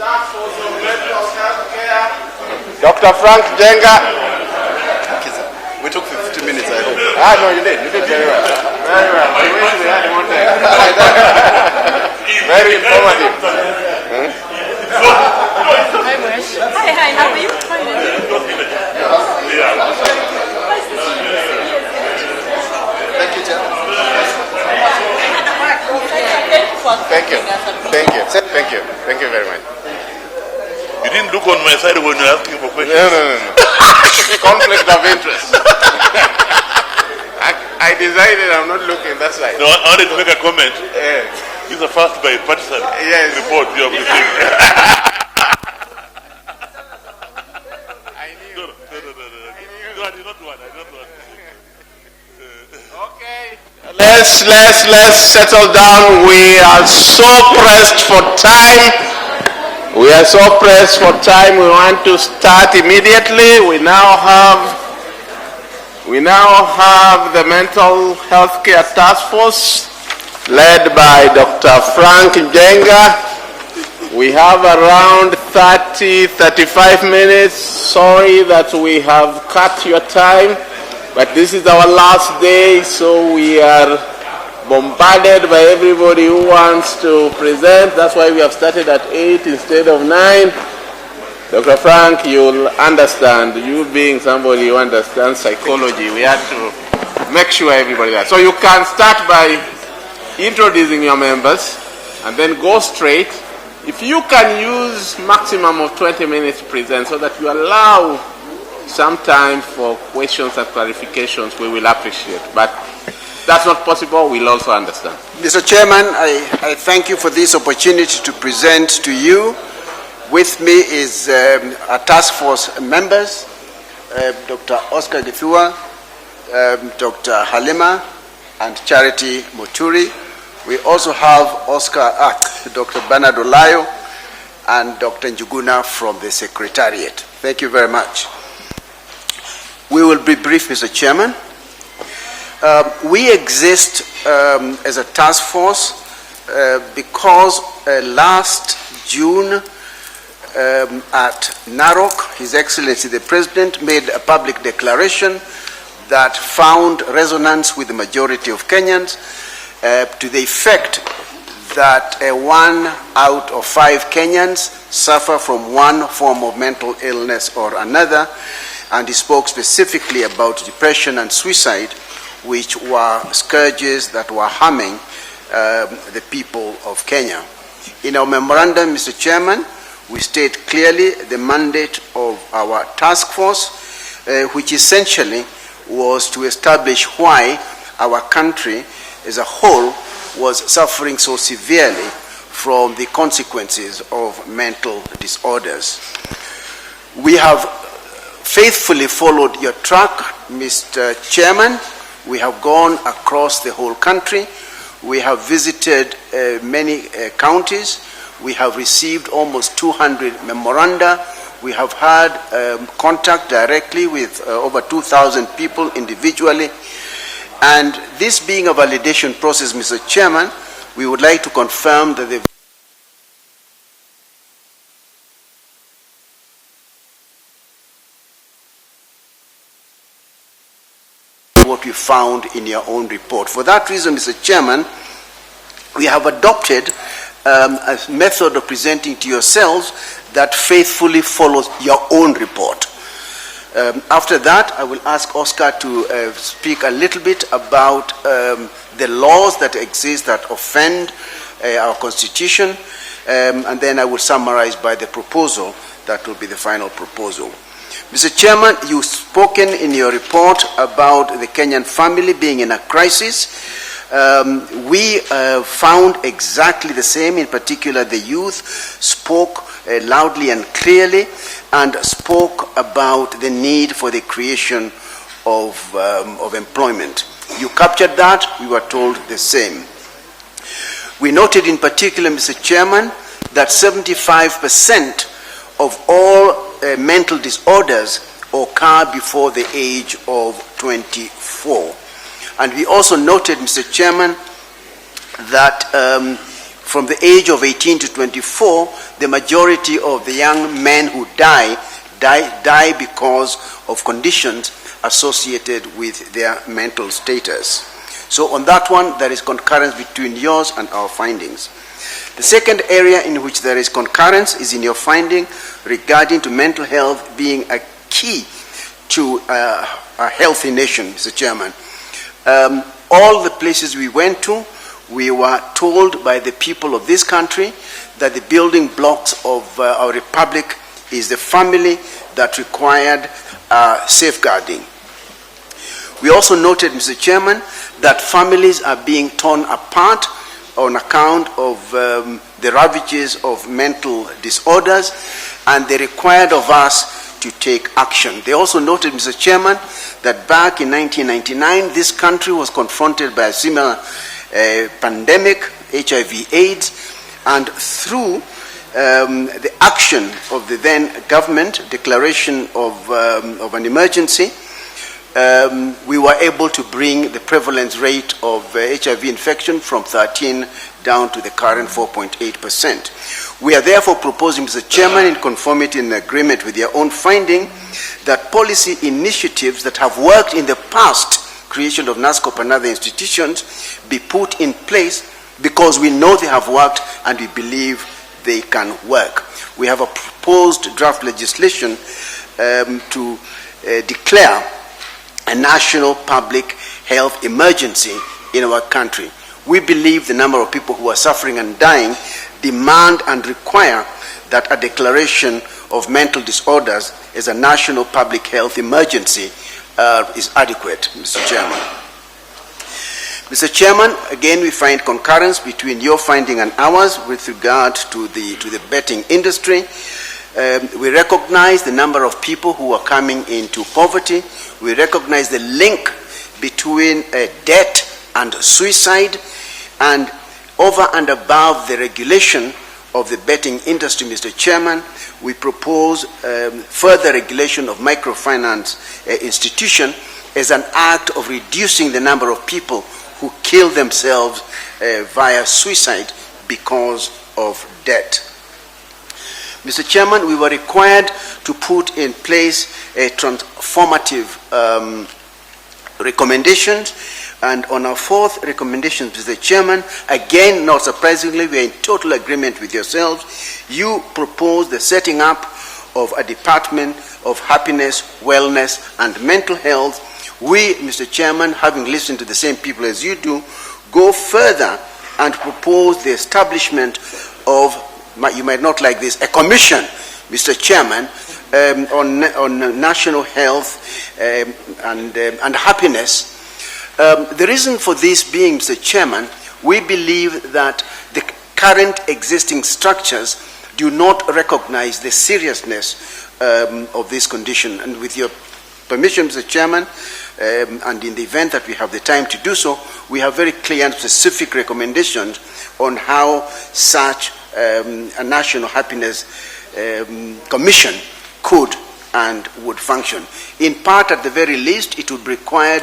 Taskforce on Mental Health Care, Dr. Frank Jenga. We took 50 minutes, I hope. No, you did. You did very well. Very well. We wish we had one day. Very informative. Hi, Wish. Hi, how are you? Thank you, Chair. Thank you. Thank you. Thank you. Thank you very much. You didn't look on my side when you were asking for questions. No. Conflict of interest. I decided I'm not looking that side. No, I wanted to make a comment. Yeah. It's the first bipartisan report you have received. I knew. No, I did not want. Okay. Let's settle down. We are so pressed for time. We want to start immediately. We now have the Mental Health Care Task Force led by Dr. Frank Jenga. We have around 30-35 minutes. Sorry that we have cut your time, but this is our last day, so we are bombarded by everybody who wants to present. That's why we have started at 8 instead of 9. Dr. Frank, you'll understand. You being somebody who understands psychology, we had to make sure everybody does. So you can start by introducing your members and then go straight. If you can use maximum of 20 minutes to present so that you allow some time for questions and clarifications, we will appreciate. But that's not possible, we'll also understand. Mr. Chairman, I thank you for this opportunity to present to you. With me is our task force members, Dr. Oscar Githua, Dr. Halima, and Charity Muturi. We also have Dr. Bernard Olayo, and Dr. Njuguna from the Secretariat. Thank you very much. We will be brief, Mr. Chairman. We exist as a task force because last June at Narok, His Excellency the President made a public declaration that found resonance with the majority of Kenyans to the effect that 1 out of 5 Kenyans suffer from one form of mental illness or another, and he spoke specifically about depression and suicide, which were scourges that were harming the people of Kenya. In our memorandum, Mr. Chairman, we state clearly the mandate of our task force, which essentially was to establish why our country as a whole was suffering so severely from the consequences of mental disorders. We have faithfully followed your track, Mr. Chairman. We have gone across the whole country. We have visited many counties. We have received almost 200 memoranda. We have had contact directly with over 2,000 people individually. And this being a validation process, Mr. Chairman, we would like to confirm that the what we found in your own report. For that reason, Mr. Chairman, we have adopted a method of presenting to yourselves that faithfully follows your own report. After that, I will ask Oscar to speak a little bit about the laws that exist that offend our Constitution, and then I will summarize by the proposal that will be the final proposal. Mr. Chairman, you've spoken in your report about the Kenyan family being in a crisis. We found exactly the same. In particular, the youth spoke loudly and clearly and spoke about the need for the creation of employment. You captured that. We were told the same. We noted in particular, Mr. Chairman, that 75% of all mental disorders occur before the age of 24. And we also noted, Mr. Chairman, that from the age of 18 to 24, the majority of the young men who die because of conditions associated with their mental status. So on that one, there is concurrence between yours and our findings. The second area in which there is concurrence is in your finding regarding to mental health being a key to a healthy nation, Mr. Chairman. All the places we went to, we were told by the people of this country that the building blocks of our republic is the family that required safeguarding. We also noted, Mr. Chairman, that families are being torn apart on account of the ravages of mental disorders, and they required of us to take action. They also noted, Mr. Chairman, that back in 1999, this country was confronted by a similar pandemic, HIV/AIDS, and through the action of the then government, declaration of an emergency, we were able to bring the prevalence rate of HIV infection from 13 down to the current 4.8%. We are therefore proposing, Mr. Chairman, in conformity and agreement with your own finding, that policy initiatives that have worked in the past, creation of NASCOP and other institutions, be put in place because we know they have worked and we believe they can work. We have a proposed draft legislation to declare a national public health emergency in our country. We believe the number of people who are suffering and dying demand and require that a declaration of mental disorders as a national public health emergency is adequate, Mr. Chairman. Mr. Chairman, again we find concurrence between your finding and ours with regard to the betting industry. We recognize the number of people who are coming into poverty. We recognize the link between debt and suicide, and over and above the regulation of the betting industry, Mr. Chairman, we propose further regulation of microfinance institution as an act of reducing the number of people who kill themselves via suicide because of debt. Mr. Chairman, we were required to put in place a transformative recommendations, and on our fourth recommendation, Mr. Chairman, again, not surprisingly, we are in total agreement with yourselves. You propose the setting up of a Department of Happiness, Wellness, and Mental Health. We, Mr. Chairman, having listened to the same people as you do, go further and propose the establishment of, you might not like this, a commission, Mr. Chairman, on national health and happiness. The reason for this being, Mr. Chairman, we believe that the current existing structures do not recognize the seriousness of this condition. And with your permission, Mr. Chairman, and in the event that we have the time to do so, we have very clear and specific recommendations on how such a national happiness commission could and would function. In part, at the very least, it would be required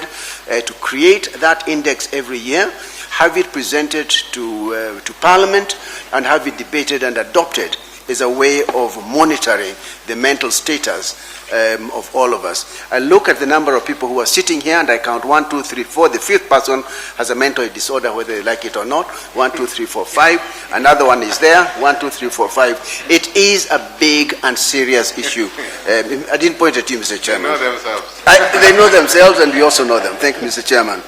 to create that index every year, have it presented to Parliament, and have it debated and adopted as a way of monitoring the mental status of all of us. I look at the number of people who are sitting here, and I count 1, 2, 3, 4. The fifth person has a mental disorder, whether they like it or not. 1, 2, 3, 4, 5. Another one is there. 1, 2, 3, 4, 5. It is a big and serious issue. I didn't point at you, Mr. Chairman. They know themselves. They know themselves, and we also know them. Thank you, Mr. Chairman.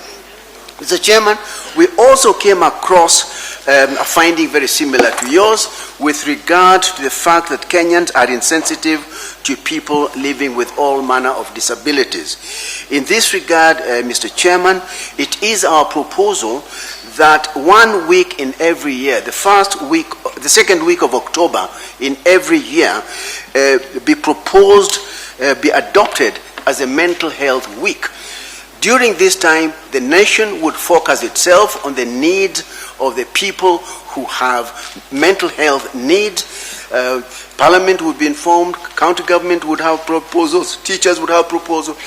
Mr. Chairman, we also came across a finding very similar to yours with regard to the fact that Kenyans are insensitive to people living with all manner of disabilities. In this regard, Mr. Chairman, it is our proposal that 1 week in every year, the second week of October in every year, be adopted as a mental health week. During this time, the nation would focus itself on the needs of the people who have mental health needs. Parliament would be informed, county government would have proposals, teachers would have proposals.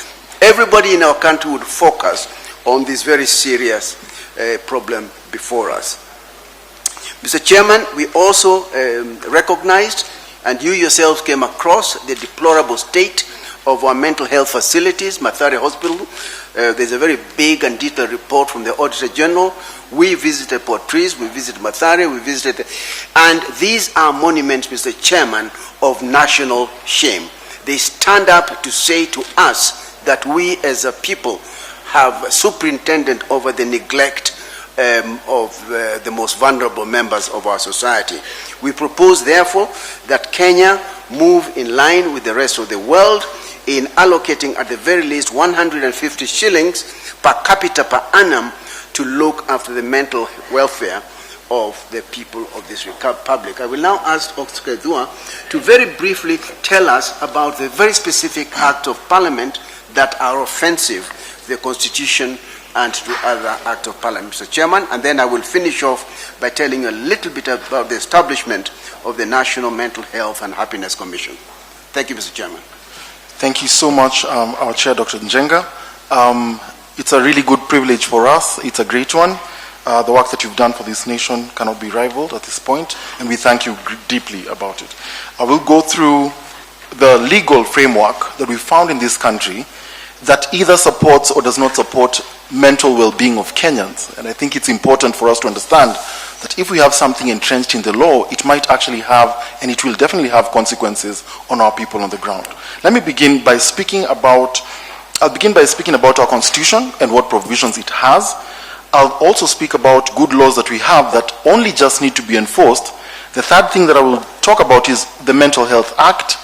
Everybody in our country would focus on this very serious problem before us. Mr. Chairman, we also recognized, and you yourselves came across, the deplorable state of our mental health facilities, Mathare Hospital. There's a very big and detailed report from the Auditor General. We visited Port Trees, we visited Mathare, we visited, and these are monuments, Mr. Chairman, of national shame. They stand up to say to us that we as a people have superintendent over the neglect of the most vulnerable members of our society. We propose, therefore, that Kenya move in line with the rest of the world in allocating at the very least 150 shillings per capita per annum to look after the mental welfare of the people of this republic. I will now ask Oscar Dua to very briefly tell us about the very specific act of parliament that are offensive to the Constitution and to other acts of parliament, Mr. Chairman, and then I will finish off by telling you a little bit about the establishment of the National Mental Health and Happiness Commission. Thank you, Mr. Chairman. Thank you so much, our Chair, Dr. Njenga. It's a really good privilege for us. It's a great one. The work that you've done for this nation cannot be rivaled at this point, and we thank you deeply about it. I will go through the legal framework that we found in this country that either supports or does not support mental well-being of Kenyans. And I think it's important for us to understand that if we have something entrenched in the law, it might actually have, and it will definitely have consequences on our people on the ground. Let me begin by speaking about our Constitution and what provisions it has. I'll also speak about good laws that we have that only just need to be enforced. The third thing that I will talk about is the Mental Health Act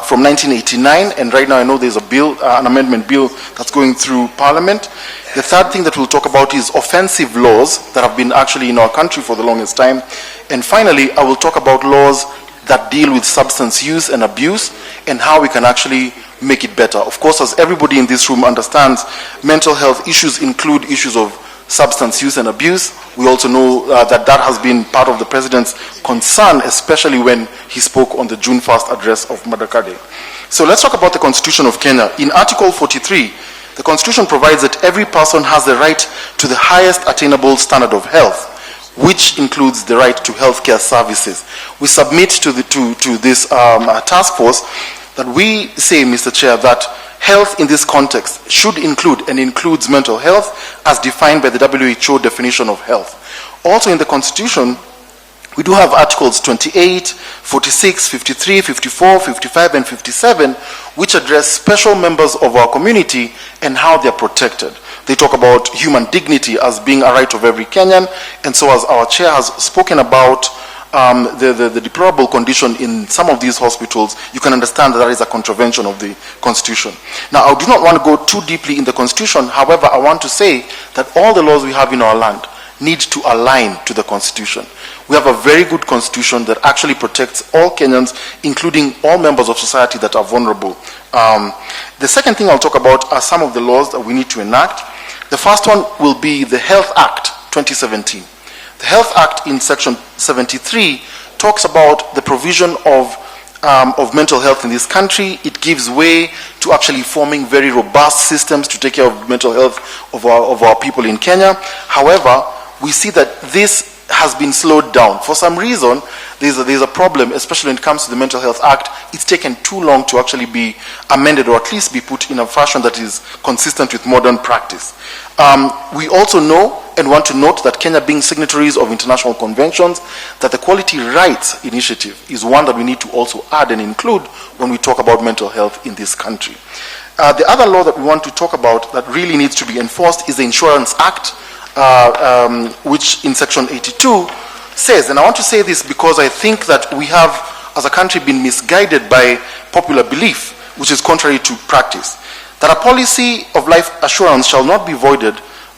from 1989, and right now I know there's a bill, an amendment bill that's going through Parliament. The third thing that we'll talk about is offensive laws that have been actually in our country for the longest time. And finally, I will talk about laws that deal with substance use and abuse and how we can actually make it better. Of course, as everybody in this room understands, mental health issues include issues of substance use and abuse. We also know that has been part of the President's concern, especially when he spoke on the June 1st address of Madakade. So let's talk about the Constitution of Kenya. In Article 43, the Constitution provides that every person has the right to the highest attainable standard of health, which includes the right to healthcare services. We submit to this task force that we say, Mr. Chair, that health in this context should include and includes mental health as defined by the WHO definition of health. Also in the Constitution, we do have Articles 28, 46, 53, 54, 55, and 57, which address special members of our community and how they're protected. They talk about human dignity as being a right of every Kenyan, and so as our chair has spoken about the deplorable condition in some of these hospitals, you can understand that is a contravention of the Constitution. Now, I do not want to go too deeply in the Constitution. However, I want to say that all the laws we have in our land need to align to the Constitution. We have a very good Constitution that actually protects all Kenyans, including all members of society that are vulnerable. The second thing I'll talk about are some of the laws that we need to enact. The first one will be the Health Act 2017. The Health Act in Section 73 talks about the provision of mental health in this country. It gives way to actually forming very robust systems to take care of mental health of our people in Kenya. However, we see that this has been slowed down. For some reason, there's a problem, especially when it comes to the Mental Health Act. It's taken too long to actually be amended or at least be put in a fashion that is consistent with modern practice. We also know and want to note that Kenya, being signatories of international conventions, that the Quality Rights Initiative is one that we need to also add and include when we talk about mental health in this country. The other law that we want to talk about that really needs to be enforced is the Insurance Act, which in Section 82 says, and I want to say this because I think that we have, as a country, been misguided by popular belief, which is contrary to practice, that a policy of life assurance shall not be voided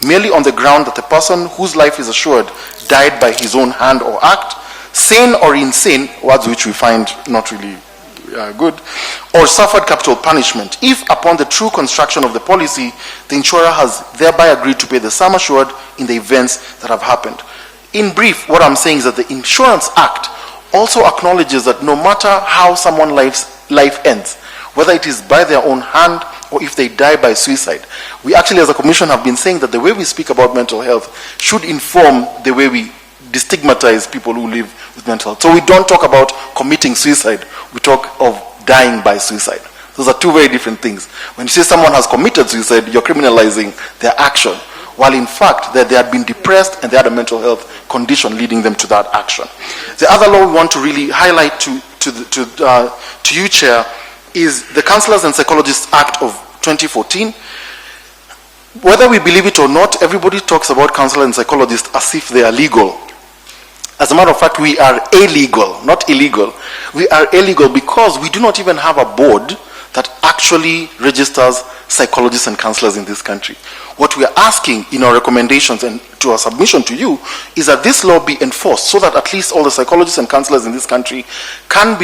merely on the ground that the person whose life is assured died by his own hand or act, sane or insane, words which we find not really good, or suffered capital punishment, if upon the true construction of the policy, the insurer has thereby agreed to pay the sum assured in the events that have happened. In brief, what I'm saying is that the Insurance Act also acknowledges that no matter how someone's life ends, whether it is by their own hand or if they die by suicide, we actually as a commission have been saying that the way we speak about mental health should inform the way we destigmatize people who live with mental health. So we don't talk about committing suicide, we talk of dying by suicide. Those are two very different things. When you say someone has committed suicide, you're criminalizing their action, while in fact that they had been depressed and they had a mental health condition leading them to that action. The other law we want to really highlight to you, Chair, is the Counselors and Psychologists Act of 2014. Whether we believe it or not, everybody talks about counselors and psychologists as if they are legal. As a matter of fact, we are illegal, not illegal. We are illegal because we do not even have a board that actually registers psychologists and counselors in this country. What we are asking in our recommendations and to our submission to you is that this law be enforced so that at least all the psychologists and counselors in this country can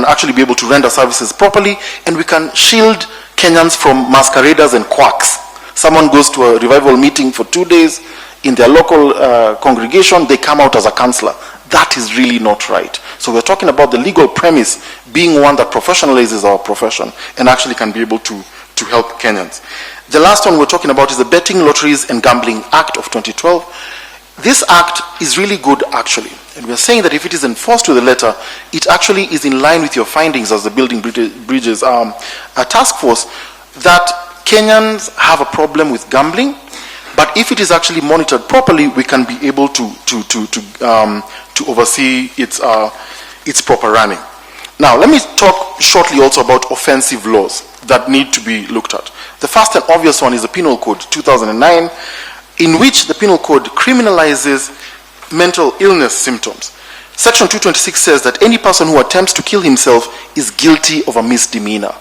actually be able to render services properly, and we can shield Kenyans from masqueraders and quacks. Someone goes to a revival meeting for 2 days in their local congregation, they come out as a counselor. That is really not right. So we're talking about the legal premise being one that professionalizes our profession and actually can be able to help Kenyans. The last one we're talking about is the Betting, Lotteries and Gambling Act of 2012. This act is really good actually. And we're saying that if it is enforced to the letter, it actually is in line with your findings as the Building Bridges Task Force, that Kenyans have a problem with gambling, but if it is actually monitored properly, we can be able to oversee its proper running. Now, let me talk shortly also about offensive laws that need to be looked at. The first and obvious one is the Penal Code 2009, in which the Penal Code criminalizes mental illness symptoms. Section 226 says that any person who attempts to kill himself is guilty of a misdemeanor.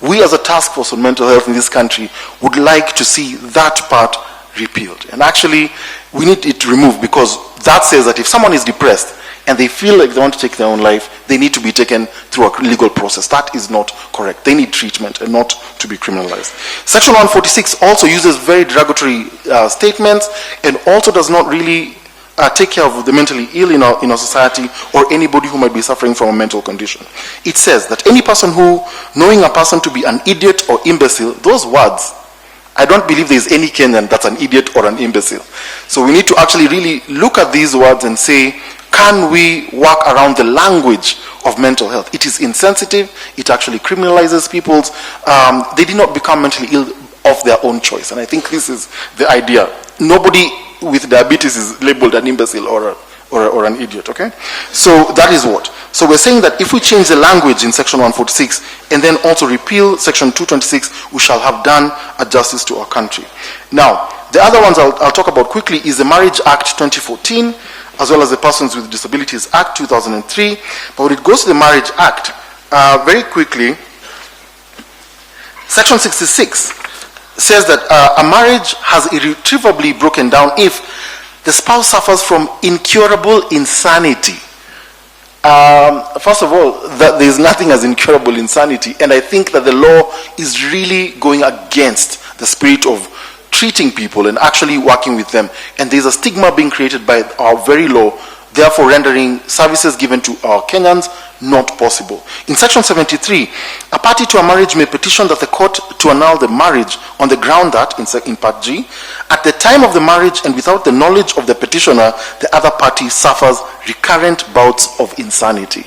We as a task force on mental health in this country would like to see that part repealed. And actually, we need it removed because that says that if someone is depressed and they feel like they want to take their own life, they need to be taken through a legal process. That is not correct. They need treatment and not to be criminalized. Section 146 also uses very derogatory statements and also does not really take care of the mentally ill in our society or anybody who might be suffering from a mental condition. It says that any person who, knowing a person to be an idiot or imbecile, those words, I don't believe there is any Kenyan that's an idiot or an imbecile. So we need to actually really look at these words and say, can we work around the language of mental health? It is insensitive. It actually criminalizes people's, they did not become mentally ill of their own choice. And I think this is the idea. Nobody with diabetes is labeled an imbecile or an idiot, okay? So that is what. So we're saying that if we change the language in section 146 and then also repeal section 226, we shall have done a justice to our country. Now, the other ones I'll talk about quickly is the Marriage Act 2014, as well as the Persons with Disabilities Act 2003. But when it goes to the Marriage Act, very quickly, section 66 says that a marriage has irretrievably broken down if the spouse suffers from incurable insanity. First of all, that there is nothing as incurable insanity, and I think that the law is really going against the spirit of treating people and actually working with them. And there's a stigma being created by our very law, therefore rendering services given to our Kenyans not possible. In section 73, a party to a marriage may petition that the court to annul the marriage on the ground that, in part G, at the time of the marriage and without the knowledge of the petitioner, the other party suffers recurrent bouts of insanity.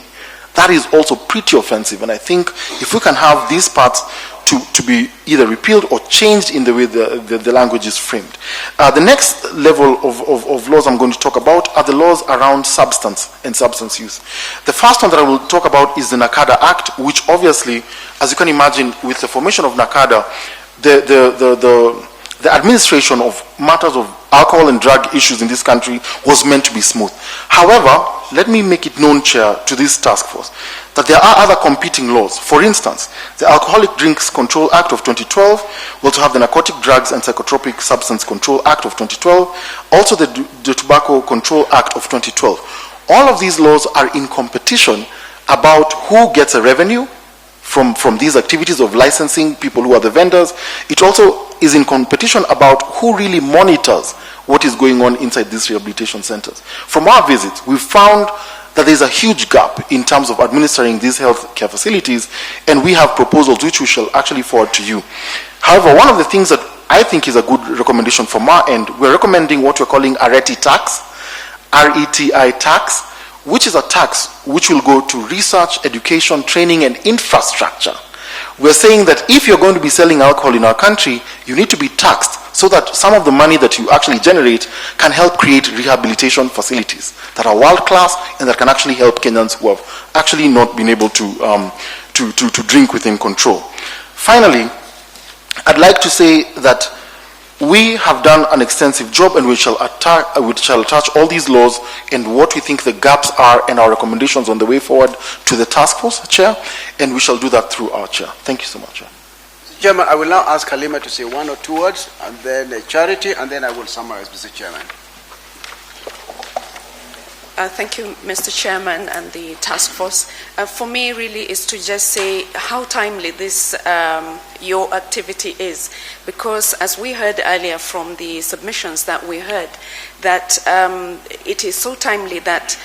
That is also pretty offensive, and I think if we can have these parts to be either repealed or changed in the way the language is framed. The next level of laws I'm going to talk about are the laws around substance and substance use. The first one that I will talk about is the NACADA Act, which obviously, as you can imagine, with the formation of NACADA, the administration of matters of alcohol and drug issues in this country was meant to be smooth. However, let me make it known, Chair, to this task force, that there are other competing laws. For instance, the Alcoholic Drinks Control Act of 2012, we also have the Narcotic Drugs and Psychotropic Substance Control Act of 2012, also the Tobacco Control Act of 2012. All of these laws are in competition about who gets a revenue from these activities of licensing people who are the vendors. It also is in competition about who really monitors what is going on inside these rehabilitation centers. From our visits, we've found that there's a huge gap in terms of administering these health care facilities, and we have proposals which we shall actually forward to you. However, one of the things that I think is a good recommendation from our end, we're recommending what we're calling a RETI tax. RETI tax, which is a tax which will go to research, education, training, and infrastructure. We're saying that if you're going to be selling alcohol in our country, you need to be taxed so that some of the money that you actually generate can help create rehabilitation facilities that are world-class and that can actually help Kenyans who have actually not been able to drink within control. Finally, I'd like to say that we have done an extensive job, and we shall attach all these laws and what we think the gaps are and our recommendations on the way forward to the task force, Chair, and we shall do that through our Chair. Thank you so much, Chair. Chairman, I will now ask Halima to say one or two words, and then Charity, and then I will summarize, Mr. Chairman. Thank you, Mr. Chairman and the task force. For me, really, is to just say how timely this your activity is, because as we heard earlier from the submissions that we heard, that it is so timely that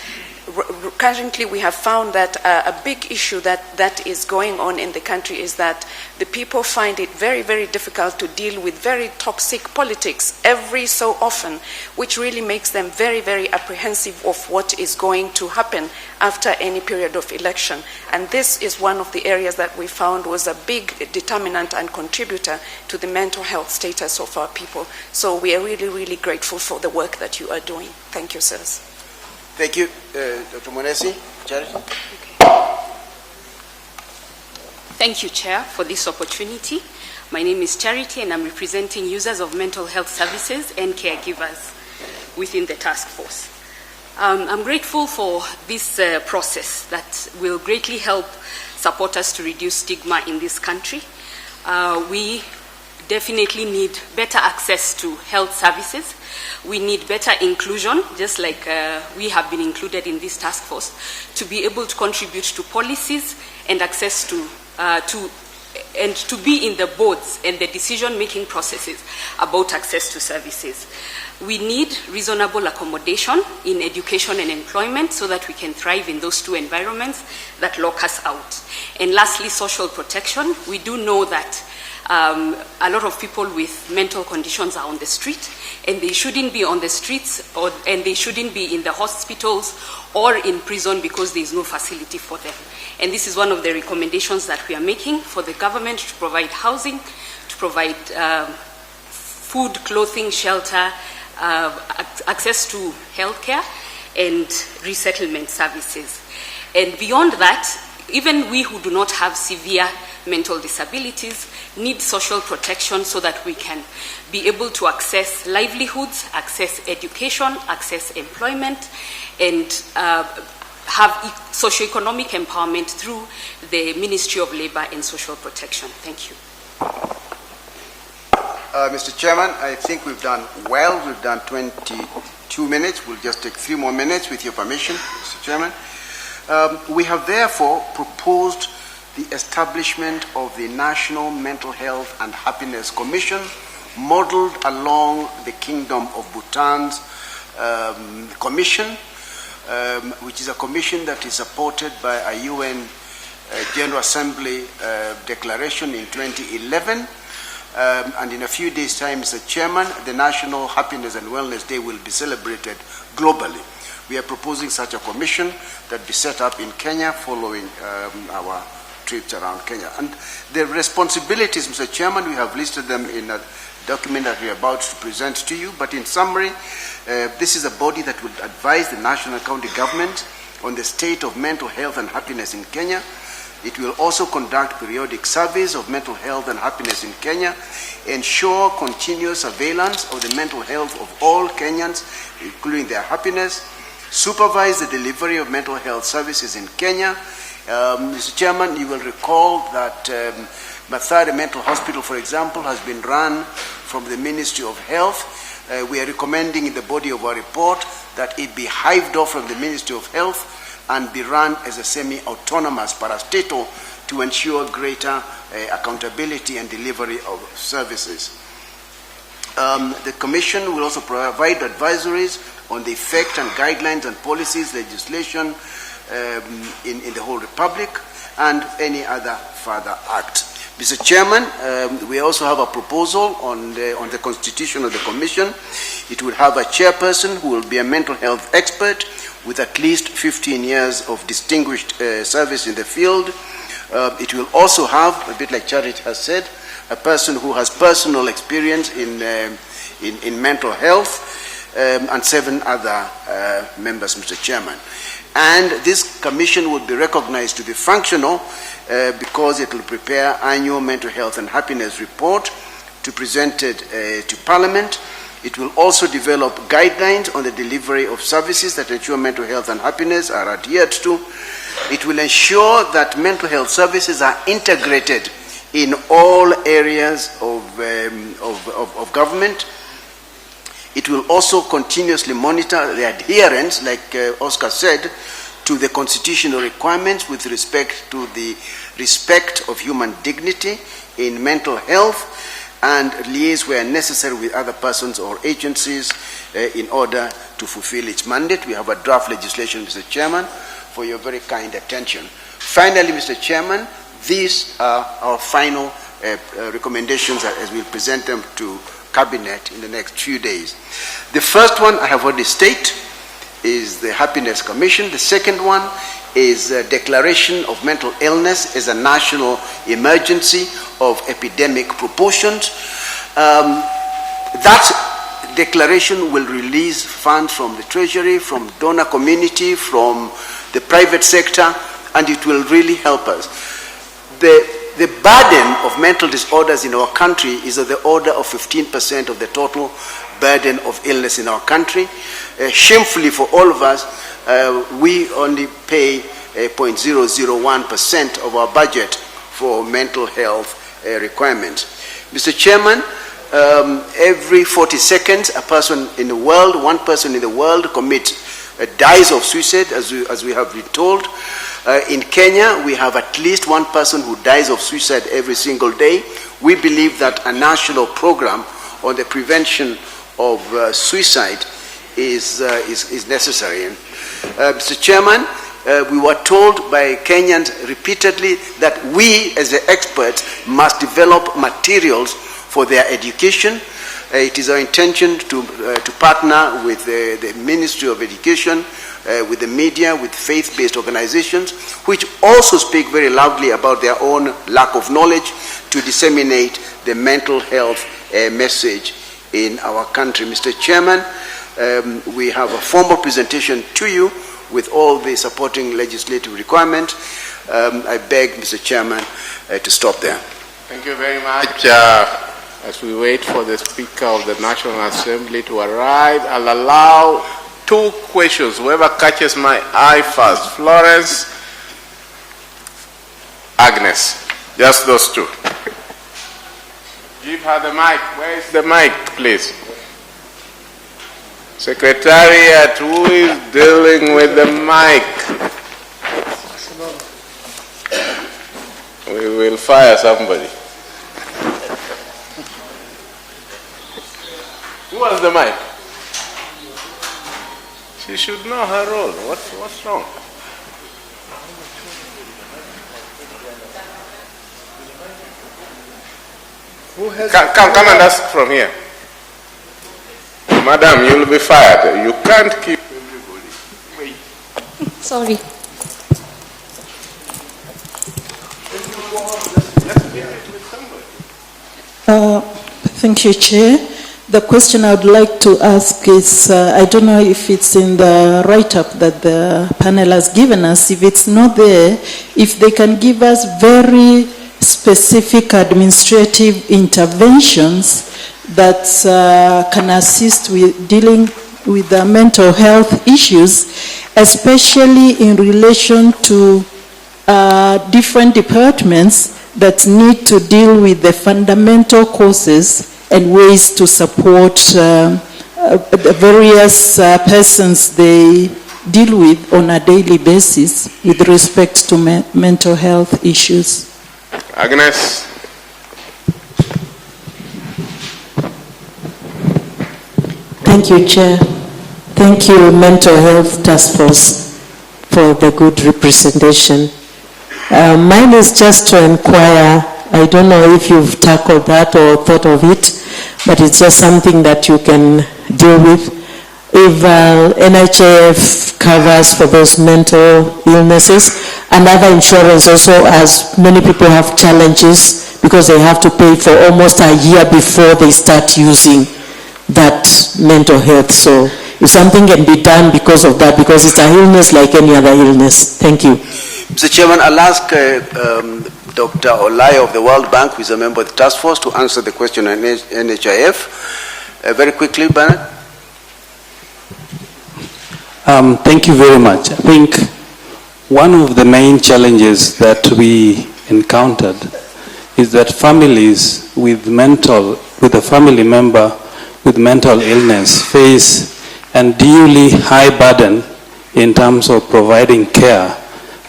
currently we have found that a big issue that is going on in the country is that the people find it very, very difficult to deal with very toxic politics every so often, which really makes them very, very apprehensive of what is going to happen after any period of election. And this is one of the areas that we found was a big determinant and contributor to the mental health status of our people. So we are really, really grateful for the work that you are doing. Thank you, sirs. Thank you, Dr. Monesi. Charity? Thank you, Chair, for this opportunity. My name is Charity, and I'm representing users of mental health services and caregivers within the task force. I'm grateful for this process that will greatly help support us to reduce stigma in this country. We definitely need better access to health services. We need better inclusion, just like we have been included in this task force, to be able to contribute to policies and access to be in the boards and the decision-making processes about access to services. We need reasonable accommodation in education and employment so that we can thrive in those two environments that lock us out. And lastly, social protection. We do know that a lot of people with mental conditions are on the street, and they shouldn't be on the streets, and they shouldn't be in the hospitals or in prison because there is no facility for them. And this is one of the recommendations that we are making for the government to provide housing, to provide food, clothing, shelter, access to healthcare, and resettlement services. And beyond that, even we who do not have severe mental disabilities need social protection so that we can be able to access livelihoods, access education, access employment, and have socioeconomic empowerment through the Ministry of Labor and Social Protection. Thank you. Mr. Chairman, I think we've done well. We've done 22 minutes. We'll just take 3 more minutes with your permission, Mr. Chairman. We have therefore proposed the establishment of the National Mental Health and Happiness Commission, modeled along the Kingdom of Bhutan's commission, which is a commission that is supported by a UN General Assembly declaration in 2011. And in a few days' time, Mr. Chairman, the National Happiness and Wellness Day will be celebrated globally. We are proposing such a commission that be set up in Kenya following our trips around Kenya. And the responsibilities, Mr. Chairman, we have listed them in a document that we are about to present to you. But in summary, this is a body that would advise the national and county government on the state of mental health and happiness in Kenya. It will also conduct periodic surveys of mental health and happiness in Kenya, ensure continuous surveillance of the mental health of all Kenyans, including their happiness, supervise the delivery of mental health services in Kenya. Mr. Chairman, you will recall that Mathare Mental Hospital, for example, has been run from the Ministry of Health. We are recommending in the body of our report that it be hived off from the Ministry of Health and be run as a semi-autonomous parastatal to ensure greater accountability and delivery of services. The Commission will also provide advisories on the effect and guidelines and policies, legislation in the whole Republic, and any other further act. Mr. Chairman, we also have a proposal on the constitution of the commission. It will have a chairperson who will be a mental health expert with at least 15 years of distinguished service in the field. It will also have, a bit like Charity has said, a person who has personal experience in mental health, and 7 other members, Mr. Chairman. And this commission would be recognized to be functional because it will prepare annual mental health and happiness report to be presented to Parliament. It will also develop guidelines on the delivery of services that ensure mental health and happiness are adhered to. It will ensure that mental health services are integrated in all areas of government. It will also continuously monitor the adherence, like Oscar said, to the constitutional requirements with respect to the respect of human dignity in mental health, and liaise where necessary with other persons or agencies in order to fulfill its mandate. We have a draft legislation, Mr. Chairman, for your very kind attention. Finally, Mr. Chairman, these are our final recommendations as we present them to Cabinet in the next few days. The first one I have already stated is the Happiness Commission. The second one is a declaration of mental illness as a national emergency of epidemic proportions. That declaration will release funds from the Treasury, from donor community, from the private sector, and it will really help us. The burden of mental disorders in our country is of the order of 15% of the total burden of illness in our country. Shamefully for all of us, we only pay 0.001% of our budget for mental health requirements. Mr. Chairman, every 40 seconds, one person in the world dies of suicide, as we have been told. In Kenya, we have at least one person who dies of suicide every single day. We believe that a national program on the prevention of suicide is necessary. Mr. Chairman, we were told by Kenyans repeatedly that we, as the experts, must develop materials for their education. It is our intention to partner with the Ministry of Education, with the media, with faith-based organizations, which also speak very loudly about their own lack of knowledge, to disseminate the mental health message in our country. Mr. Chairman, we have a formal presentation to you with all the supporting legislative requirements. I beg, Mr. Chairman, to stop there. Thank you very much. As we wait for the Speaker of the National Assembly to arrive, I'll allow 2 questions. Whoever catches my eye first. Florence, Agnes. Just those 2. Give her the mic. Where is the mic, please? Secretariat, who is dealing with the mic? We will fire somebody. Who has the mic? She should know her role. What's wrong? Who has come and ask from here. Madam, you'll be fired. You can't keep everybody. Wait. Sorry. Thank you, Chair. The question I would like to ask is, I don't know if it's in the write-up that the panel has given us. If it's not there, if they can give us very specific administrative interventions that can assist with dealing with the mental health issues, especially in relation to different departments that need to deal with the fundamental causes and ways to support the various persons they deal with on a daily basis with respect to mental health issues. Agnes. Thank you, Chair. Thank you, Mental Health Task Force, for the good representation. Mine is just to inquire I don't know if you've tackled that or thought of it, but it's just something that you can deal with. If NHIF covers for those mental illnesses, and other insurance also, as many people have challenges because they have to pay for almost a year before they start using that mental health. So if something can be done because of that, because it's an illness like any other illness. Thank you. Mr. Chairman, I'll ask Dr. Olai of the World Bank, who is a member of the task force, to answer the question on NHIF. Very quickly, Bernard. Thank you very much. I think one of the main challenges that we encountered is that families with a family member with mental illness face unduly high burden in terms of providing care,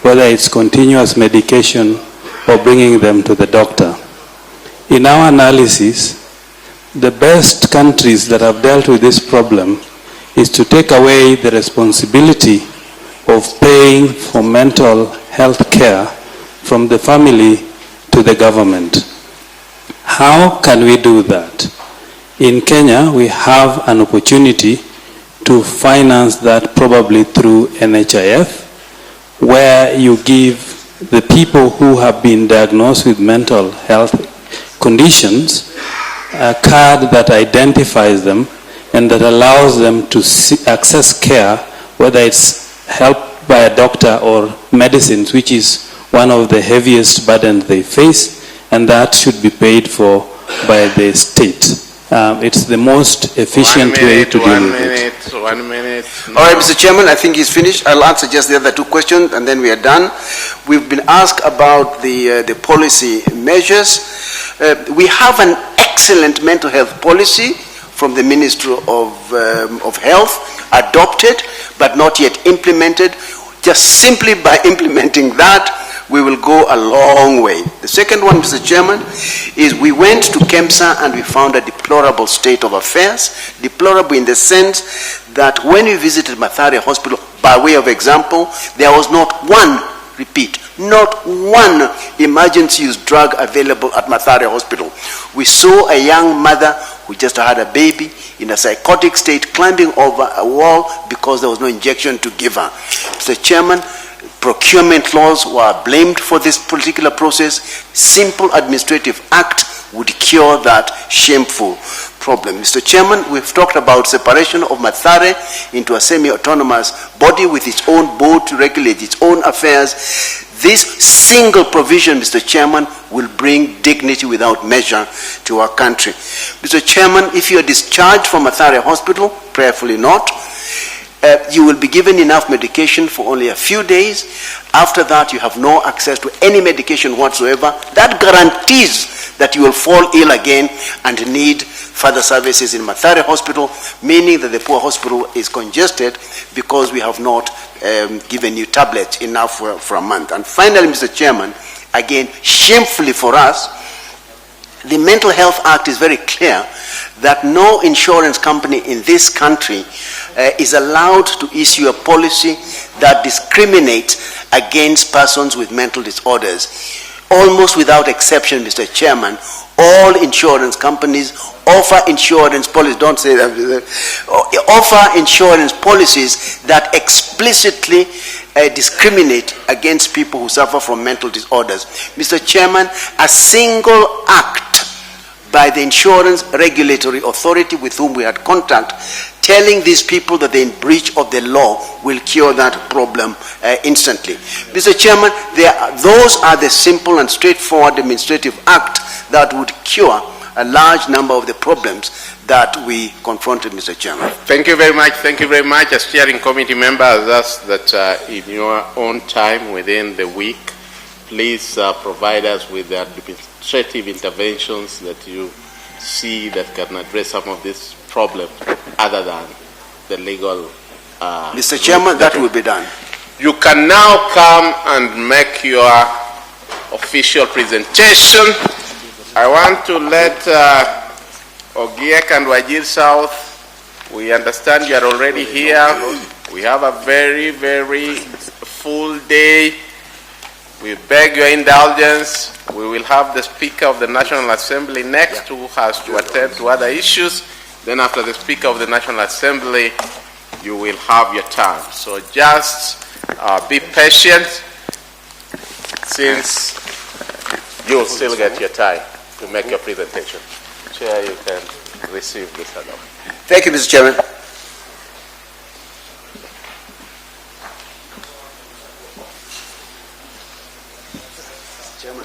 whether it's continuous medication or bringing them to the doctor. In our analysis, the best countries that have dealt with this problem is to take away the responsibility of paying for mental health care from the family to the government. How can we do that? In Kenya, we have an opportunity to finance that probably through NHIF, where you give the people who have been diagnosed with mental health conditions a card that identifies them and that allows them to access care, whether it's help by a doctor or medicines, which is one of the heaviest burdens they face, and that should be paid for by the state. It's the most efficient way to deal with it. 1 minute. All right, Mr. Chairman, I think he's finished. I'll answer just the other two questions, and then we are done. We've been asked about the policy measures. We have an excellent mental health policy from the Ministry of Health, adopted but not yet implemented. Just simply by implementing that, we will go a long way. The second one, Mr. Chairman, is we went to KEMSA and we found a deplorable state of affairs. Deplorable in the sense that when we visited Mathare Hospital, by way of example, there was not one, repeat, not one emergency use drug available at Mathare Hospital. We saw a young mother who just had a baby in a psychotic state climbing over a wall because there was no injection to give her. Mr. Chairman, procurement laws were blamed for this particular process. Simple administrative act would cure that shameful problem. Mr. Chairman, we've talked about separation of Mathare into a semi-autonomous body with its own board to regulate its own affairs. This single provision, Mr. Chairman, will bring dignity without measure to our country. Mr. Chairman, if you are discharged from Mathare Hospital, prayerfully not, you will be given enough medication for only a few days. After that, you have no access to any medication whatsoever. That guarantees that you will fall ill again and need further services in Mathare Hospital, meaning that the poor hospital is congested because we have not given you tablets enough for a month. And finally, Mr. Chairman, again, shamefully for us, the Mental Health Act is very clear that no insurance company in this country is allowed to issue a policy that discriminates against persons with mental disorders. Almost without exception, Mr. Chairman, all insurance companies offer insurance policies, don't say that, offer insurance policies that explicitly discriminate against people who suffer from mental disorders. Mr. Chairman, a single act by the insurance regulatory authority with whom we had contact, telling these people that they're in breach of the law will cure that problem instantly. Mr. Chairman, those are the simple and straightforward administrative act that would cure a large number of the problems that we confronted, Mr. Chairman. Thank you very much. Thank you very much. As steering committee member, I ask that in your own time within the week, please provide us with the administrative interventions that you see that can address some of these problems other than the legal. Mr. Chairman, that will be done. You can now come and make your official presentation. I want to let Ogiek and Wajir South, we understand you are already here. We have a very, very full day. We beg your indulgence. We will have the Speaker of the National Assembly next, who has to attend to other issues. Then after the Speaker of the National Assembly, you will have your turn. So just be patient, since you'll still get your time to make your presentation. Chair, you can receive this honor. Thank you, Mr. Chairman. Chairman,